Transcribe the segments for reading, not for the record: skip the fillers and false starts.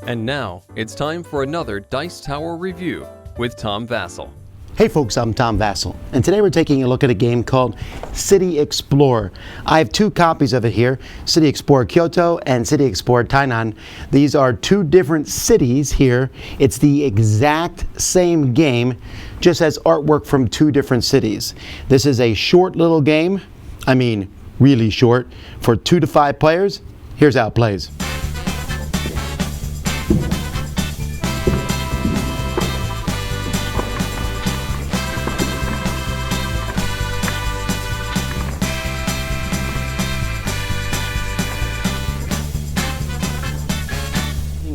And now, it's time for another Dice Tower review with Tom Vasel. Hey folks, I'm Tom Vasel, and today we're taking a look at a game called City Explorer. I have two copies of it here, City Explorer Kyoto and City Explorer Tainan. These are two different cities here. It's the exact same game, just as artwork from two different cities. This is a short little game, I mean really short, for 2 to 5 players. Here's how it plays.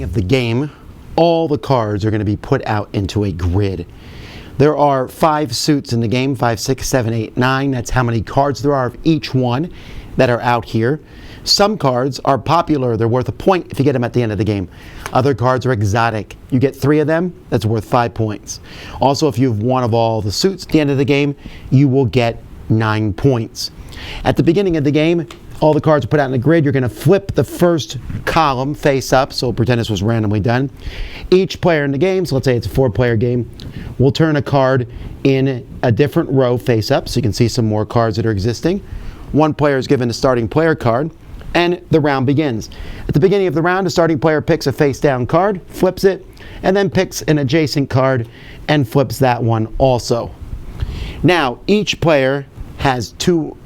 Of the game, all the cards are going to be put out into a grid. There are 5 suits in the game, 5, 6, 7, 8, 9. That's how many cards there are of each one that are out here. Some cards are popular. They're worth a point if you get them at the end of the game. Other cards are exotic. You get 3 of them, that's worth 5 points. Also, if you have one of all the suits at the end of the game, you will get 9 points. At the beginning of the game, all the cards are put out in the grid. You're going to flip the first column face up, so pretend this was randomly done. Each player in the game, so let's say it's a 4-player game, will turn a card in a different row face up, so you can see some more cards that are existing. One player is given a starting player card, and the round begins. At the beginning of the round, the starting player picks a face down card, flips it, and then picks an adjacent card and flips that one also. Now, each player has two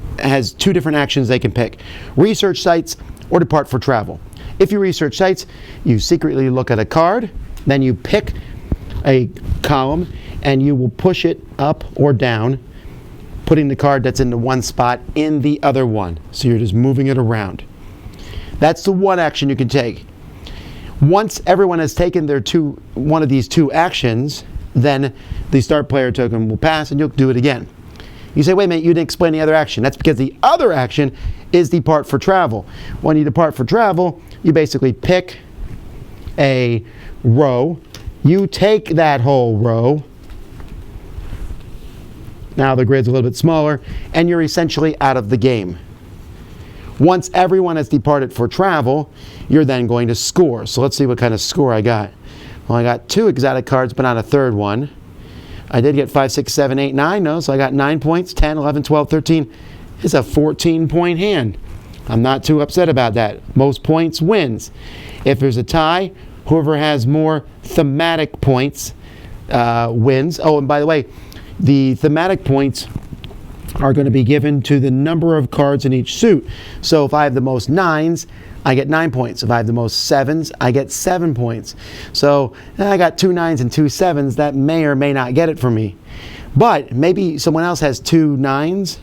different actions they can pick: research sites or depart for travel. If you research sites, you secretly look at a card, then you pick a column and you will push it up or down, putting the card that's in the one spot in the other one. So you're just moving it around. That's the one action you can take. Once everyone has taken their one of these 2 actions, then the start player token will pass and you'll do it again. You say, wait a minute, you didn't explain the other action. That's because the other action is depart for travel. When you depart for travel, you basically pick a row. You take that whole row. Now the grid's a little bit smaller, and you're essentially out of the game. Once everyone has departed for travel, you're then going to score. So let's see what kind of score I got. Well, I got 2 exotic cards, but not a third one. I did get 5, 6, 7, 8, 9, no, so I got 9 points, 10, 11, 12, 13. It's a 14-point hand. I'm not too upset about that. Most points wins. If there's a tie, whoever has more thematic points wins. Oh, and by the way, the thematic points are going to be given to the number of cards in each suit. So if I have the most 9s, I get 9 points. If I have the most 7s, I get 7 points. So I got 2 9s and 2 7s. That may or may not get it for me. But maybe someone else has 2 9s.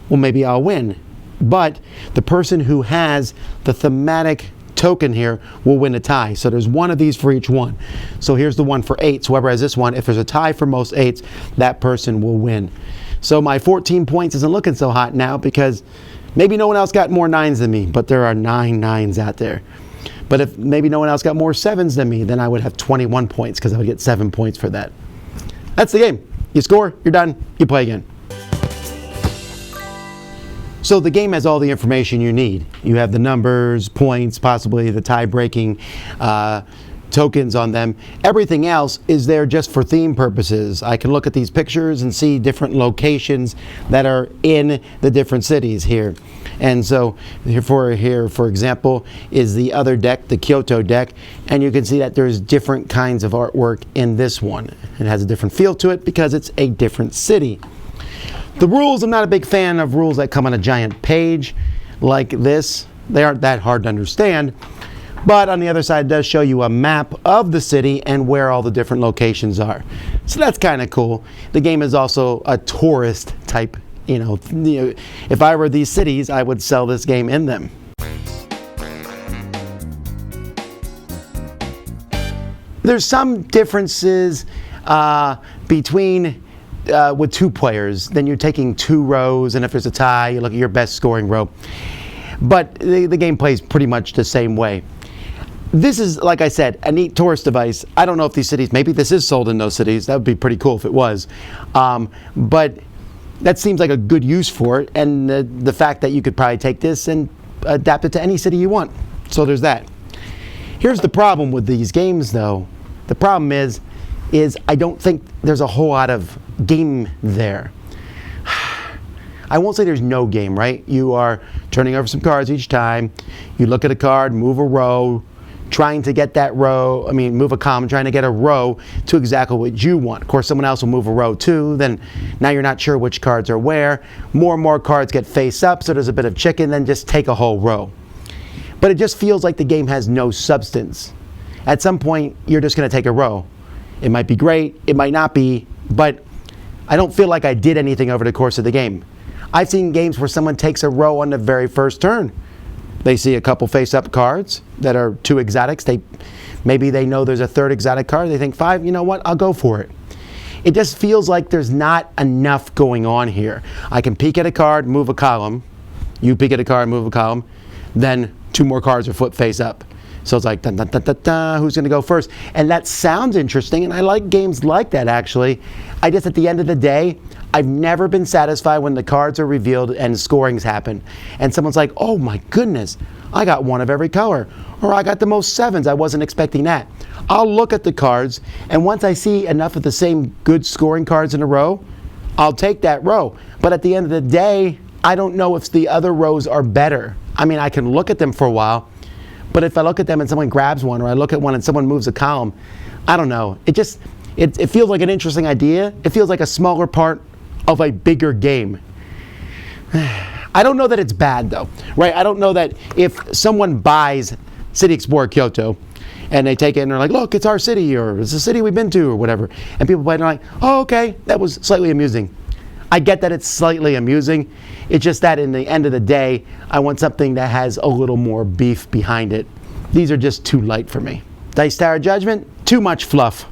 Well, maybe I'll win. But the person who has the thematic token here will win a tie. So there's one of these for each one. So here's the one for 8s. Whoever has this one, if there's a tie for most 8s, that person will win. So my 14 points isn't looking so hot now because maybe no one else got more 9s than me, but there are 9 9s out there. But if maybe no one else got more 7s than me, then I would have 21 points because I would get 7 points for that. That's the game. You score, you're done, you play again. So the game has all the information you need. You have the numbers, points, possibly the tie-breaking tokens on them. Everything else is there just for theme purposes. I can look at these pictures and see different locations that are in the different cities here. And so here, for example, is the other deck, the Kyoto deck, and you can see that there's different kinds of artwork in this one. It has a different feel to it because it's a different city. The rules, I'm not a big fan of rules that come on a giant page like this. They aren't that hard to understand. But on the other side, it does show you a map of the city and where all the different locations are. So that's kind of cool. The game is also a tourist type, if I were these cities, I would sell this game in them. There's some differences between with 2 players. Then you're taking 2 rows, and if there's a tie, you look at your best scoring row. But the game plays pretty much the same way. This is, like I said, a neat tourist device. I don't know if these cities, maybe this is sold in those cities. That would be pretty cool if it was. But that seems like a good use for it. And the fact that you could probably take this and adapt it to any city you want. So there's that. Here's the problem with these games, though. The problem is I don't think there's a whole lot of game there. I won't say there's no game, right? You are turning over some cards each time. You look at a card, move a row, trying to get that row, move a column, trying to get a row to exactly what you want. Of course, someone else will move a row too, then now you're not sure which cards are where. More and more cards get face up, so there's a bit of chicken, then just take a whole row. But it just feels like the game has no substance. At some point, you're just going to take a row. It might be great, it might not be, but I don't feel like I did anything over the course of the game. I've seen games where someone takes a row on the very first turn. They see a couple face-up cards that are two exotics. Maybe they know there's a third exotic card. They think, 5, you know what, I'll go for it. It just feels like there's not enough going on here. I can peek at a card, move a column. You peek at a card, move a column. Then 2 more cards are flipped face up. So it's like, dun, dun, dun, dun, dun, who's going to go first? And that sounds interesting, and I like games like that, actually. I just, at the end of the day, I've never been satisfied when the cards are revealed and scorings happen. And someone's like, oh my goodness, I got 1 of every color. Or I got the most 7s, I wasn't expecting that. I'll look at the cards, and once I see enough of the same good scoring cards in a row, I'll take that row. But at the end of the day, I don't know if the other rows are better. I can look at them for a while, but if I look at them and someone grabs one, or I look at one and someone moves a column, I don't know. It feels like an interesting idea. It feels like a smaller part of a bigger game. I don't know that it's bad, though, right? I don't know that if someone buys City Explorer Kyoto and they take it and they're like, look, it's our city, or it's a city we've been to, or whatever, and people play it and they're like, oh, okay, that was slightly amusing. I get that it's slightly amusing. It's just that in the end of the day, I want something that has a little more beef behind it. These are just too light for me. Dice Tower Judgment, too much fluff.